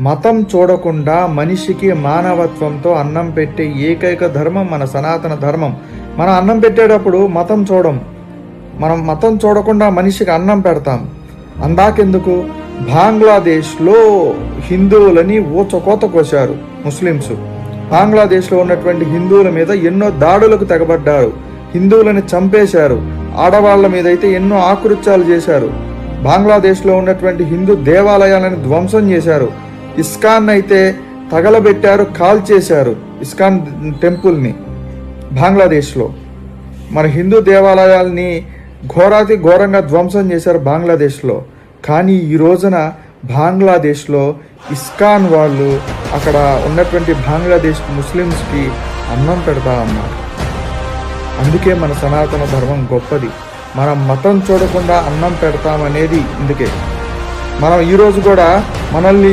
మతం చూడకుండా మనిషికి మానవత్వంతో అన్నం పెట్టే ఏకైక ధర్మం మన సనాతన ధర్మం. మనం అన్నం పెట్టేటప్పుడు మతం చూడం, మనం మతం చూడకుండా మనిషికి అన్నం పెడతాం. అందాకెందుకు, బంగ్లాదేశ్లో హిందువులని ఊచకోత కోశారు ముస్లిమ్స్. బంగ్లాదేశ్లో ఉన్నటువంటి హిందువుల మీద ఎన్నో దాడులకు తెగబడ్డారు, హిందువులని చంపేశారు, ఆడవాళ్ల మీద అయితే ఎన్నో ఆకృత్యాలు చేశారు. బంగ్లాదేశ్లో ఉన్నటువంటి హిందూ దేవాలయాలను ధ్వంసం చేశారు. ఇస్కాన్ అయితే తగలబెట్టారు, కాల్చేశారు ఇస్కాన్ టెంపుల్ని బంగ్లాదేశ్లో. మన హిందూ దేవాలయాల్ని ఘోరాతి ఘోరంగా ధ్వంసం చేశారు బంగ్లాదేశ్లో. కానీ ఈ రోజున బంగ్లాదేశ్లో ఇస్కాన్ వాళ్ళు అక్కడ ఉన్నటువంటి బంగ్లాదేశ్ ముస్లిమ్స్కి అన్నం పెడతా అన్నారు. అందుకే మన సనాతన ధర్మం గొప్పది. మనం మతం చూడకుండా అన్నం పెడతామనేది ఇందుకే. మనం ఈరోజు కూడా మనల్ని